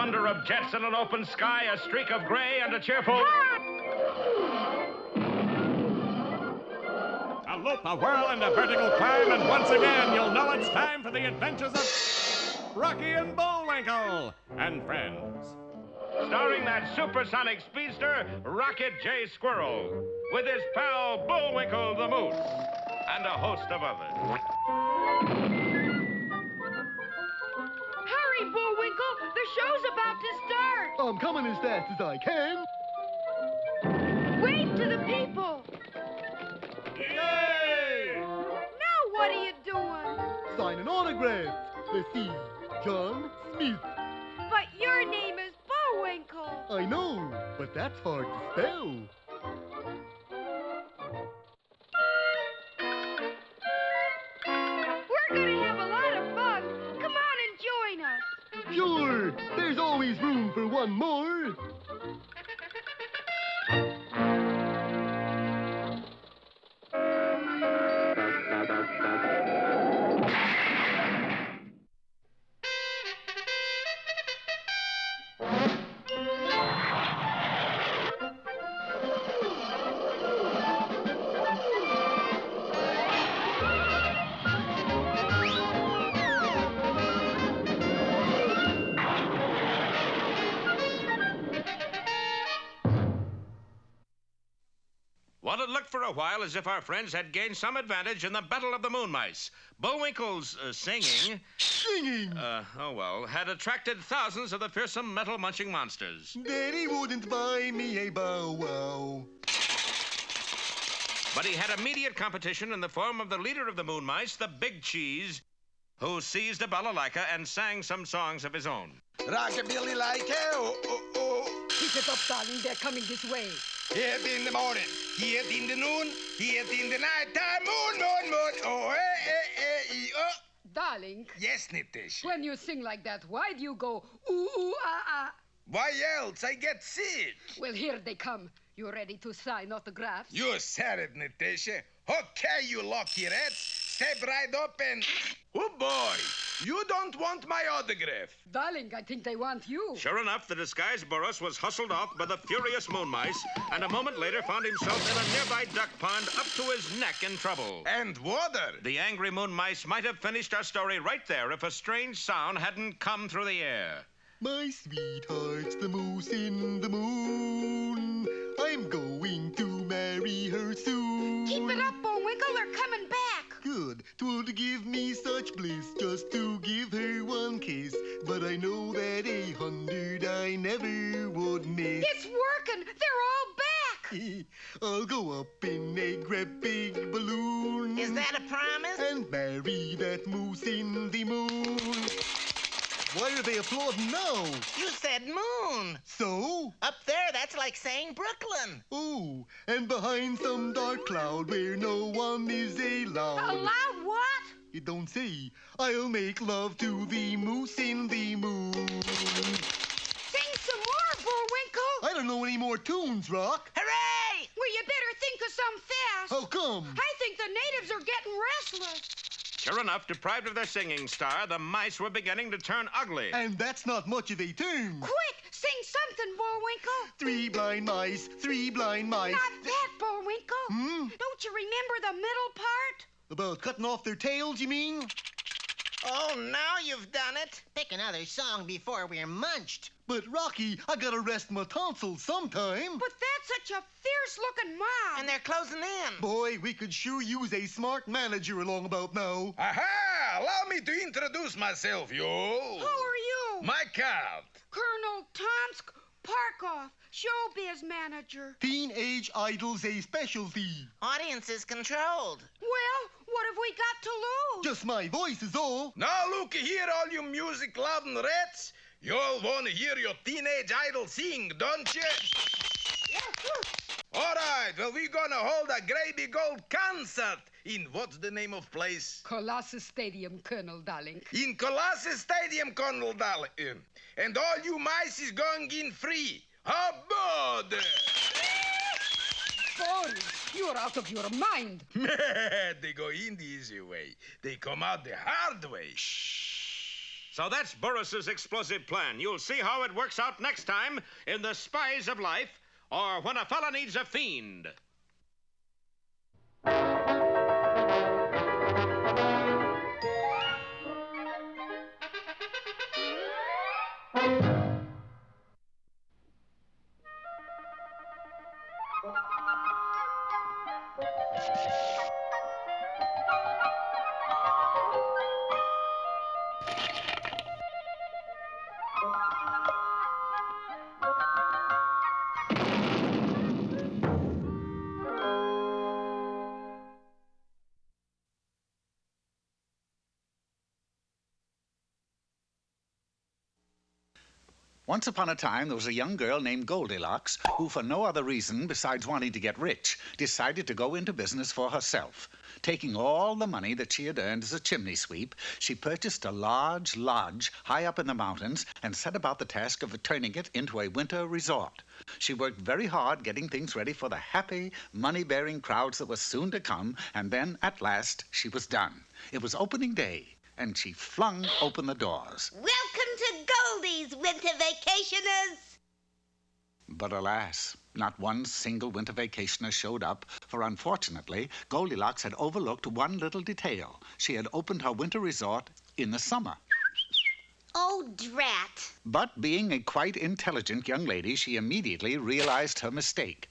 thunder of jets in an open sky, a streak of gray, and a cheerful... A loop, a whirl, and a vertical climb, and once again you'll know it's time for the adventures of Rocky and Bullwinkle and friends. Starring that supersonic speedster, Rocket J. Squirrel, with his pal Bullwinkle the Moose, and a host of others. Hurry, Bullwinkle! The show's about to start! I'm coming as fast as I can. Wave to the people! Yay! Now what are you doing? Sign an autograph. Let's see. John Smith. But your name is Bullwinkle. I know, but that's hard to spell. We're gonna have a lot of fun. Come on and join us. Sure, there's always room for one more. Well, it looked for a while as if our friends had gained some advantage in the Battle of the Moon Mice. Bullwinkle's singing... Singing! had attracted thousands of the fearsome metal-munching monsters. Daddy wouldn't buy me a bow wow. But he had immediate competition in the form of the leader of the Moon Mice, the Big Cheese, who seized a balalaika and sang some songs of his own. Rockabilly like oh, oh, oh. Keep it up, darling. They're coming this way. Here in the morning, here in the noon, here in the night time, moon. Oh, oh. Darling. Yes, Nitish. When you sing like that, why do you go ooh, ah, ah? Why else? I get sick. Well, here they come. You ready to sign autographs? You said it, Nitish. Okay, you lucky rats. Step right up and... Oh, boy. You don't want my autograph. Darling, I think they want you. Sure enough, the disguised Boris was hustled off by the furious Moon Mice, and a moment later found himself in a nearby duck pond up to his neck in trouble. And water. The angry Moon Mice might have finished our story right there if a strange sound hadn't come through the air. My sweetheart's the moose in the moon. I'm going to marry her soon. Keep it up, Bullwinkle. They're coming back. Good. 'Twould give me such bliss just to give her one kiss. But I know that 100 I never would miss. It's working. They're all back. I'll go up in a great big balloon. Is that a promise? And marry that moose in the moon. Why are they applauding now? You said moon. So? Up there, that's like saying Brooklyn. Oh, and behind some dark cloud where no one is allowed. Allowed what? It don't say. I'll make love to the moose in the moon. Sing some more, Bullwinkle. I don't know any more tunes, Rock. Hooray! Well, you better think of some fast. How come? I think the natives are getting restless. Sure enough, deprived of their singing star, the mice were beginning to turn ugly. And that's not much of a tune. Quick, sing something, Bullwinkle. 3 blind mice, 3 blind mice. Not that, Bullwinkle. Don't you remember the middle part? About cutting off their tails, you mean? Oh, now you've done it. Pick another song before we're munched. But, Rocky, I gotta rest my tonsils sometime. But that's such a fierce-looking mob. And they're closing in. Boy, we could sure use a smart manager along about now. Aha! Allow me to introduce myself, you. Who are you? My cat. Colonel Tomsk Parkoff, showbiz manager. Teenage idol's a specialty. Audience is controlled. Well, what have we got to lose? Just my voice is all. Now, look here, all you music-loving rats. You all want to hear your teenage idol sing, don't you? All right, well, we're gonna hold a great big old concert in what's the name of place? Colossus Stadium, Colonel Darling. In Colossus Stadium, Colonel Darling. And all you mice is going in free. How about Boris, you're out of your mind. They go in the easy way. They come out the hard way. So that's Boris's explosive plan. You'll see how it works out next time in The Spies of Life, or When a Fella Needs a Fiend. Once upon a time, there was a young girl named Goldilocks who, for no other reason besides wanting to get rich, decided to go into business for herself. Taking all the money that she had earned as a chimney sweep, she purchased a large lodge high up in the mountains and set about the task of turning it into a winter resort. She worked very hard getting things ready for the happy, money-bearing crowds that were soon to come, and then, at last, she was done. It was opening day, and she flung open the doors. Welcome to Goldie's, winter vacationers. But alas, not one single winter vacationer showed up, for unfortunately, Goldilocks had overlooked one little detail. She had opened her winter resort in the summer. Oh, drat. But being a quite intelligent young lady, she immediately realized her mistake.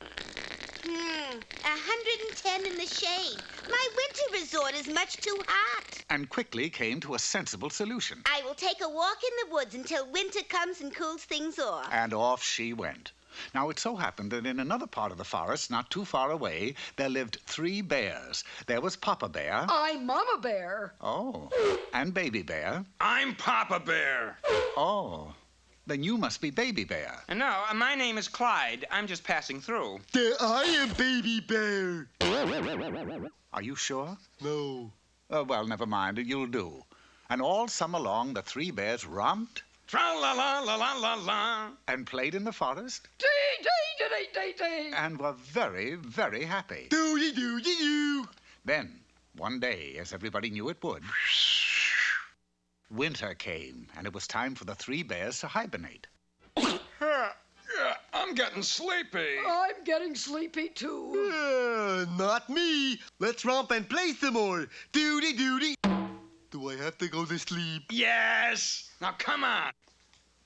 110 in the shade. My winter resort is much too hot. And quickly came to a sensible solution. I will take a walk in the woods until winter comes and cools things off. And off she went. Now, it so happened that in another part of the forest, not too far away, there lived 3 bears. There was Papa Bear. I'm Mama Bear. Oh. And Baby Bear. I'm Papa Bear. Oh. Then you must be Baby Bear. No, my name is Clyde. I'm just passing through. There I am, Baby Bear. Are you sure? No. Well, never mind. You'll do. And all summer long, the 3 bears romped. Tra-la-la-la-la-la-la. And played in the forest. Dee-dee-dee-dee-dee-dee. And were very, very happy. Do-de-do-de-do. Then, one day, as everybody knew it would, winter came, and it was time for the 3 bears to hibernate. I'm getting sleepy. I'm getting sleepy, too. Not me. Let's romp and play some more. Do-de-do-de. Do I have to go to sleep? Yes. Now, come on.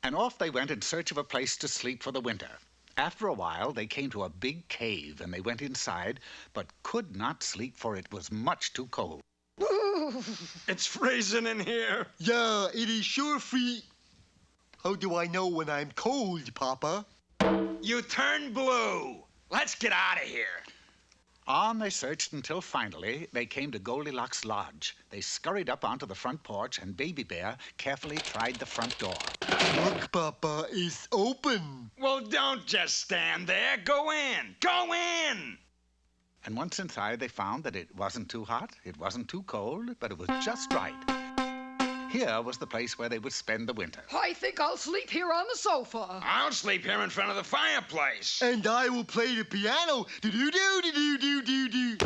And off they went in search of a place to sleep for the winter. After a while, they came to a big cave, and they went inside, but could not sleep, for it was much too cold. It's freezing in here. Yeah, it is sure free. How do I know when I'm cold, Papa? You turn blue. Let's get out of here. On they searched until finally they came to Goldilocks' lodge. They scurried up onto the front porch, and Baby Bear carefully tried the front door. Look, Papa, it's open. Well, don't just stand there. Go in. Go in. And once inside, they found that it wasn't too hot, it wasn't too cold, but it was just right. Here was the place where they would spend the winter. I think I'll sleep here on the sofa. I'll sleep here in front of the fireplace. And I will play the piano. Do-do-do-do-do-do-do.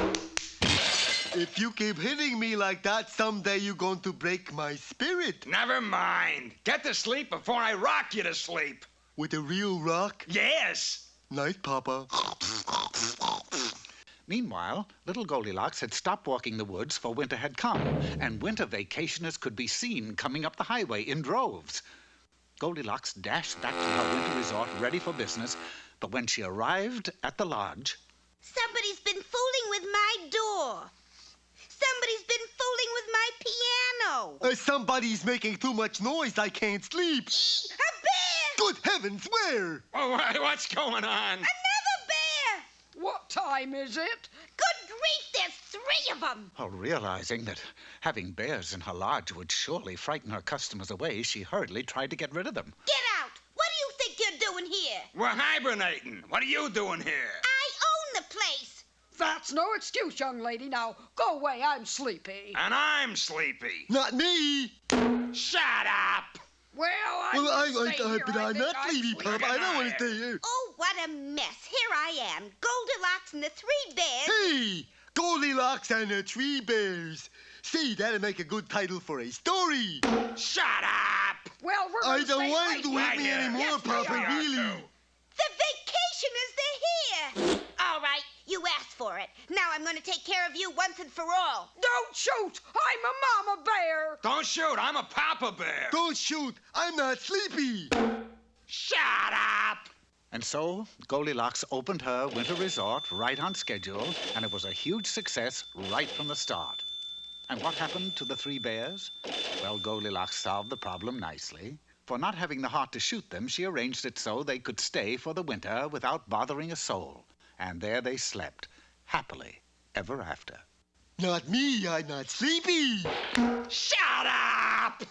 If you keep hitting me like that, someday you're going to break my spirit. Never mind. Get to sleep before I rock you to sleep. With a real rock? Yes. Night, Papa. Meanwhile, little Goldilocks had stopped walking the woods, for winter had come, and winter vacationers could be seen coming up the highway in droves. Goldilocks dashed back to her winter resort, ready for business, but when she arrived at the lodge... Somebody's been fooling with my door. Somebody's been fooling with my piano. Somebody's making too much noise. I can't sleep. A bear! Good heavens, where? Oh, what's going on? Another bear! What time is it? Good grief, there's 3 of them. Oh, realizing that having bears in her lodge would surely frighten her customers away, she hurriedly tried to get rid of them. Get out! What do you think you're doing here? We're hibernating. What are you doing here? I own the place. That's no excuse, young lady. Now, go away. I'm sleepy. And I'm sleepy. Not me. Shut up. Well, Well, I'm I'm not sleepy, Papa. I don't want to stay here. Oh, what a mess. Here I am, Goldilocks and the 3 bears. Hey, Goldilocks and the Three Bears. See, that'll make a good title for a story. Shut up! Well, we're I gonna don't stay want right to here. whip me anymore, Yes, we Papa, are. really. The vacationers, they're here. All right, you asked for it. Now I'm going to take care of you once and for all. Don't shoot! I'm a mama bear! Don't shoot, I'm a papa bear. Don't shoot. I'm not sleepy. Shut up! And so, Goldilocks opened her winter resort right on schedule, and it was a huge success right from the start. And what happened to the three bears? Well, Goldilocks solved the problem nicely. For not having the heart to shoot them, she arranged it so they could stay for the winter without bothering a soul. And there they slept, happily, ever after. Not me. I'm not sleepy. Shut up!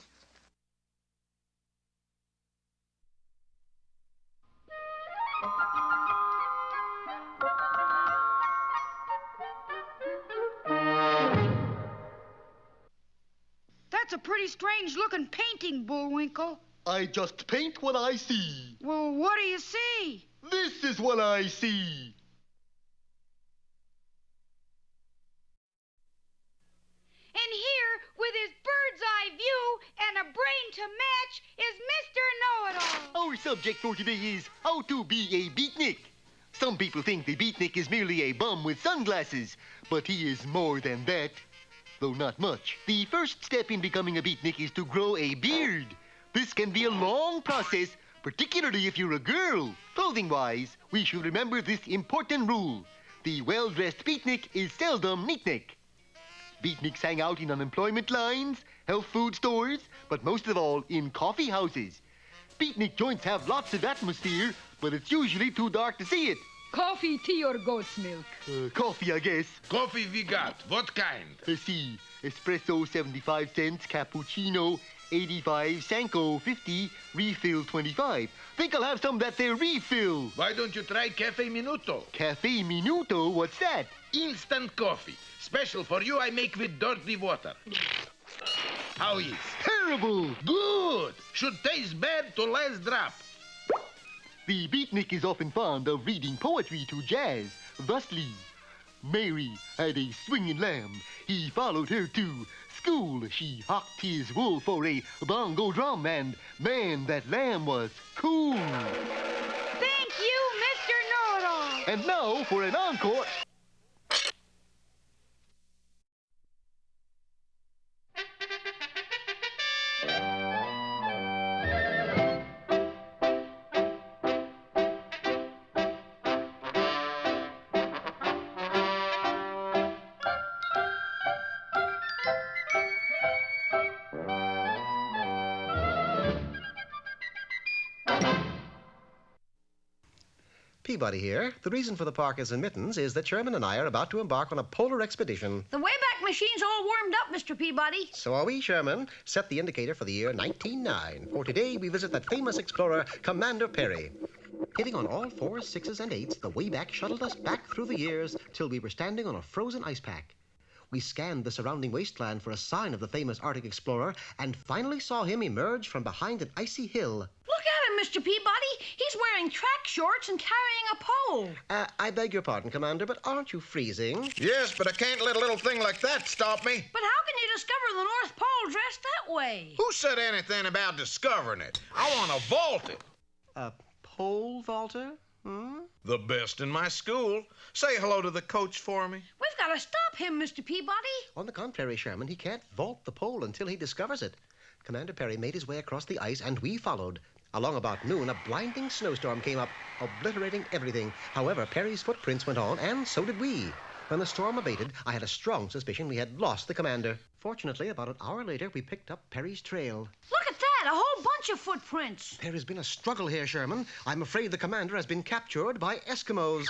That's a pretty strange-looking painting, Bullwinkle. I just paint what I see. Well, what do you see? This is what I see. And here, with his bird's-eye view and a brain to match, is Mr. Know-It-All. Our subject for today is how to be a beatnik. Some people think the beatnik is merely a bum with sunglasses, but he is more than that. Though not much. The first step in becoming a beatnik is to grow a beard. This can be a long process, particularly if you're a girl. Clothing-wise, we should remember this important rule. The well-dressed beatnik is seldom neatnik. Beatniks hang out in unemployment lines, health food stores, but most of all in coffee houses. Beatnik joints have lots of atmosphere, but it's usually too dark to see it. Coffee, tea, or goat's milk? Coffee, I guess. Coffee we got. What kind? Let's see. Espresso, 75 cents. Cappuccino, 85. Sanko, 50. Refill, 25. Think I'll have some of that there refill. Why don't you try Cafe Minuto? Cafe Minuto? What's that? Instant coffee. Special for you, I make with dirty water. How is? Terrible! Good! Should taste bad to last drop. The beatnik is often fond of reading poetry to jazz. Thusly, Mary had a swinging lamb. He followed her to school. She hocked his wool for a bongo drum, and man, that lamb was cool. Thank you, Mr. Know-It-All. And now for an encore. Peabody here. The reason for the parker's admittance is that Sherman and I are about to embark on a polar expedition. The Wayback Machine's all warmed up, Mr. Peabody. So are we, Sherman. Set the indicator for the year 1909. For today, we visit that famous explorer, Commander Peary. Hitting on all 4s, 6s, and 8s, the Wayback shuttled us back through the years till we were standing on a frozen ice pack. We scanned the surrounding wasteland for a sign of the famous Arctic explorer and finally saw him emerge from behind an icy hill. Look at him, Mr. Peabody. He's wearing track shorts and carrying a pole. I beg your pardon, Commander, but aren't you freezing? Yes, but I can't let a little thing like that stop me. But how can you discover the North Pole dressed that way? Who said anything about discovering it? I want to vault it. A pole vaulter? The best in my school. Say hello to the coach for me. We've got to stop him, Mr. Peabody. On the contrary, Sherman, he can't vault the pole until he discovers it. Commander Peary made his way across the ice, and we followed. Along about noon, a blinding snowstorm came up, obliterating everything. However, Peary's footprints went on, and so did we. When the storm abated, I had a strong suspicion we had lost the commander. Fortunately, about an hour later, we picked up Peary's trail. Look at that, a whole bunch of footprints. There has been a struggle here, Sherman. I'm afraid the commander has been captured by Eskimos.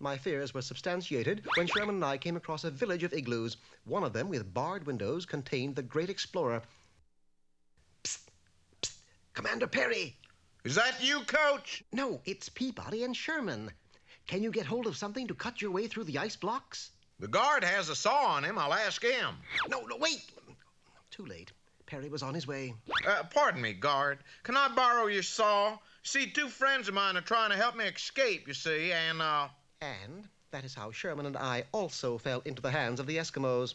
My fears were substantiated when Sherman and I came across a village of igloos. One of them, with barred windows, contained the great explorer. Psst, psst, Commander Peary. Is that you, Coach? No, it's Peabody and Sherman. Can you get hold of something to cut your way through the ice blocks? The guard has a saw on him. I'll ask him. No, wait. Too late. Peary was on his way. Pardon me, guard. Can I borrow your saw? See, two friends of mine are trying to help me escape, you see, and... And? That is how Sherman and I also fell into the hands of the Eskimos.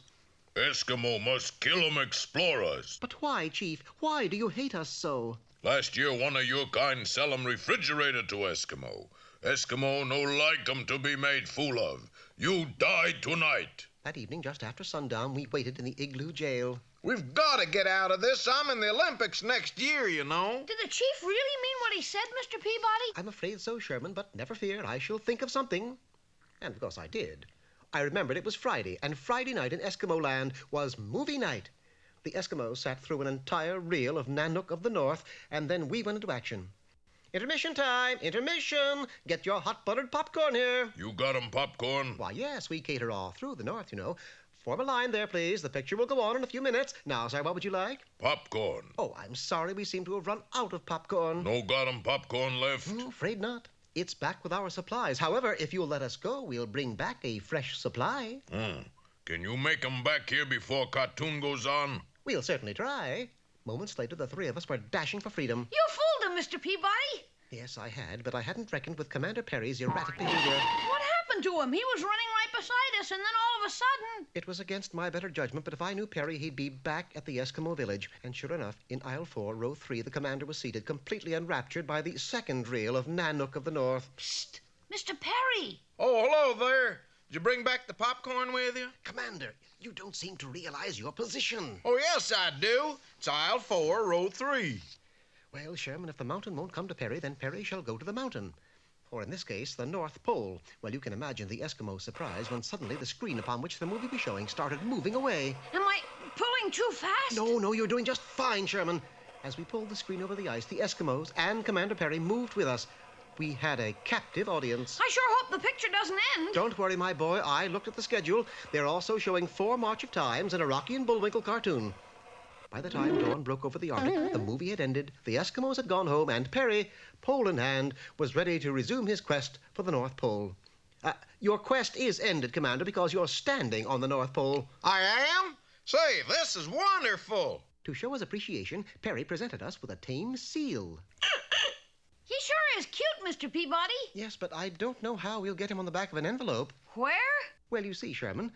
Eskimo must kill 'em explorers. But why, Chief? Why do you hate us so? Last year, one of your kind sell 'em refrigerated to Eskimo. Eskimo no like 'em to be made fool of. You die tonight. That evening, just after sundown, we waited in the igloo jail. We've got to get out of this. I'm in the Olympics next year, you know. Did the chief really mean what he said, Mr. Peabody? I'm afraid so, Sherman, but never fear, I shall think of something. And of course I did. I remembered it was Friday, and Friday night in Eskimo land was movie night. The Eskimos sat through an entire reel of Nanook of the North, and then we went into action. Intermission time! Intermission! Get your hot buttered popcorn here. You got 'em popcorn? Why, yes, we cater all through the North, you know. Form a line there, please. The picture will go on in a few minutes. Now, sir, what would you like? Popcorn. Oh, I'm sorry. We seem to have run out of popcorn. No got 'em popcorn left? Afraid not. It's back with our supplies. However, if you'll let us go, we'll bring back a fresh supply. Can you make 'em back here before cartoon goes on? We'll certainly try. Moments later, the three of us were dashing for freedom. You fooled him, Mr. Peabody. Yes, I had, but I hadn't reckoned with Commander Peary's erratic behavior. What happened to him? He was running right beside us, and then all of a sudden... It was against my better judgment, but if I knew Peary, he'd be back at the Eskimo village. And sure enough, in aisle 4, row 3, the commander was seated, completely enraptured by the second reel of Nanook of the North. Psst! Mr. Peary! Oh, hello there. Did you bring back the popcorn with you? Commander, you don't seem to realize your position. Oh, yes, I do. It's aisle 4, row 3. Well, Sherman, if the mountain won't come to Peary, then Peary shall go to the mountain. Or in this case, the North Pole. Well, you can imagine the Eskimos' surprise when suddenly the screen upon which the movie was showing started moving away. Am I pulling too fast? No, you're doing just fine, Sherman. As we pulled the screen over the ice, the Eskimos and Commander Peary moved with us. We had a captive audience. I sure hope the picture doesn't end. Don't worry, my boy. I looked at the schedule. They're also showing 4 March of Times and a Rocky and Bullwinkle cartoon. By the time dawn broke over the Arctic, the movie had ended, the Eskimos had gone home, and Peary, pole in hand, was ready to resume his quest for the North Pole. Your quest is ended, Commander, because you're standing on the North Pole. I am? Say, this is wonderful. To show his appreciation, Peary presented us with a tame seal. He sure is cute, Mr. Peabody. Yes, but I don't know how we'll get him on the back of an envelope. Where? Well, you see, Sherman,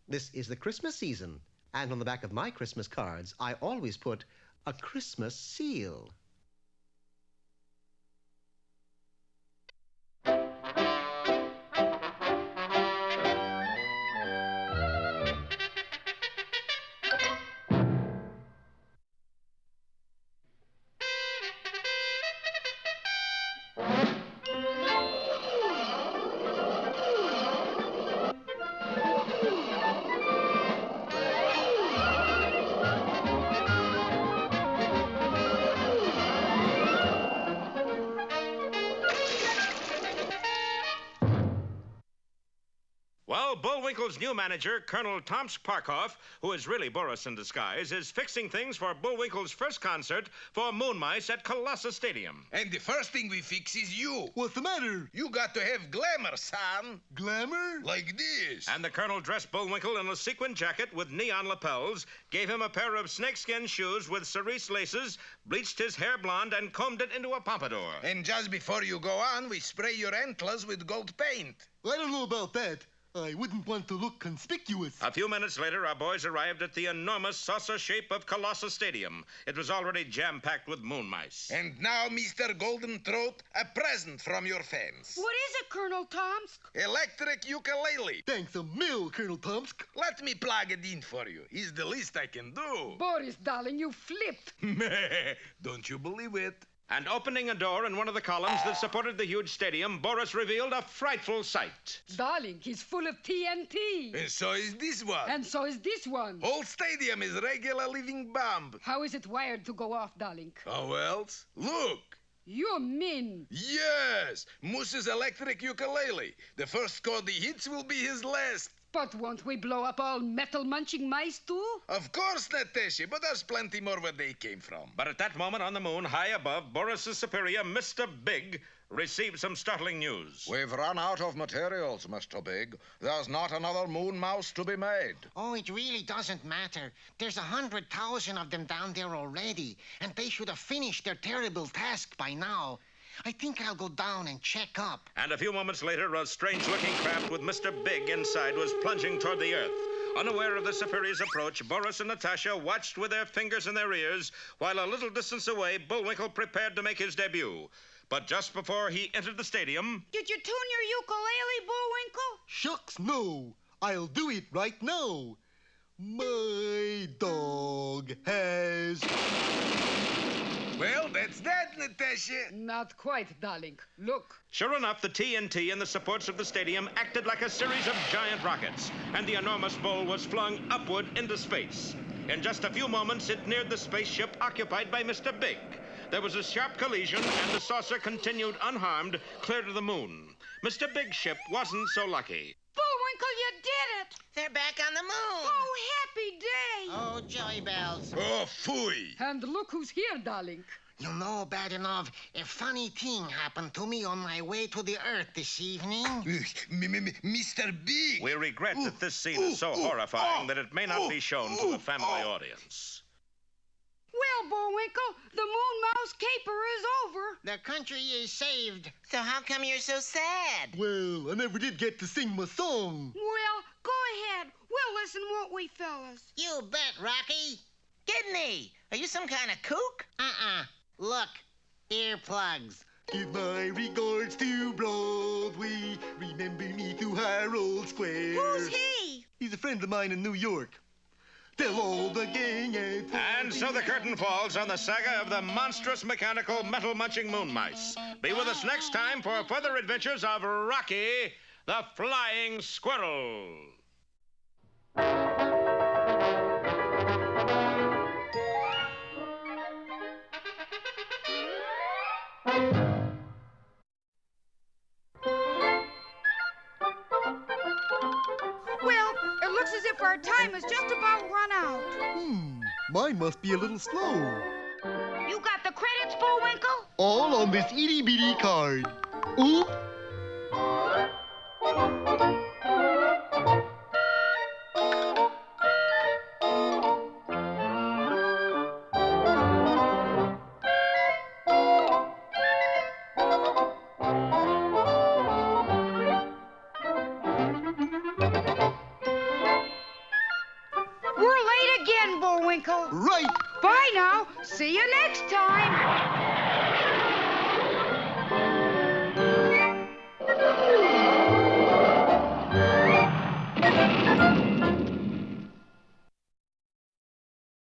this is the Christmas season. And on the back of my Christmas cards, I always put a Christmas seal. Bullwinkle's new manager, Colonel Tomsk Parkoff, who is really Boris in disguise, is fixing things for Bullwinkle's first concert for Moon Mice at Colossus Stadium. And the first thing we fix is you. What's the matter? You got to have glamour, son. Glamour? Like this. And the Colonel dressed Bullwinkle in a sequin jacket with neon lapels, gave him a pair of snakeskin shoes with cerise laces, bleached his hair blonde, and combed it into a pompadour. And just before you go on, we spray your antlers with gold paint. I don't know about that. I wouldn't want to look conspicuous. A few minutes later, our boys arrived at the enormous saucer shape of Colossus Stadium. It was already jam-packed with moon mice. And now, Mr. Golden Throat, a present from your fans. What is it, Colonel Tomsk? Electric ukulele. Thanks a mill, Colonel Tomsk. Let me plug it in for you. It's the least I can do. Boris, darling, you flipped. Don't you believe it? And opening a door in one of the columns that supported the huge stadium, Boris revealed a frightful sight. Darling, he's full of TNT. And so is this one. And so is this one. Whole stadium is regular living bomb. How is it wired to go off, darling? How else? Look. You mean? Yes. Moose's electric ukulele. The first chord he hits will be his last. But won't we blow up all metal munching mice, too? Of course, Natasha, but there's plenty more where they came from. But at that moment on the moon, high above, Boris's superior, Mr. Big, received some startling news. We've run out of materials, Mr. Big. There's not another moon mouse to be made. Oh, it really doesn't matter. There's 100,000 of them down there already, and they should have finished their terrible task by now. I think I'll go down and check up. And a few moments later, a strange-looking craft with Mr. Big inside was plunging toward the earth. Unaware of the Superior's approach, Boris and Natasha watched with their fingers in their ears, while a little distance away, Bullwinkle prepared to make his debut. But just before he entered the stadium... Did you tune your ukulele, Bullwinkle? Shucks, no. I'll do it right now. My dog has... Well, that's that, Natasha. Not quite, darling. Look. Sure enough, the TNT in the supports of the stadium acted like a series of giant rockets, and the enormous bull was flung upward into space. In just a few moments, it neared the spaceship occupied by Mr. Big. There was a sharp collision, and the saucer continued unharmed, clear to the moon. Mr. Big's ship wasn't so lucky. Bullwinkle, you did it! They're back on the moon. Oh, happy day! Oh, joy bells. Oh, phooey. And look who's here, darling. You know, Badinov, a funny thing happened to me on my way to the Earth this evening. Mr. Big. We regret that this scene is so horrifying that it may not be shown to a family audience. Well, Bullwinkle, the moon mouse caper is over. The country is saved. So how come you're so sad? Well, I never did get to sing my song. Well, go ahead. We'll listen, won't we, fellas? You bet, Rocky. Kidney, are you some kind of kook? Look, earplugs. Give my regards to Broadway. Remember me to Harold Square. Who's he? He's a friend of mine in New York. Tell all the gang at... And so the curtain falls on the saga of the monstrous mechanical metal-munching moon mice. Be with us next time for further adventures of Rocky, the Flying Squirrel. Well, it looks as if our time is just about run out. Mine must be a little slow. You got the credits, Bullwinkle? All on this itty-bitty card. Oop! We're late again, Bullwinkle. Right. Bye now. See you next time.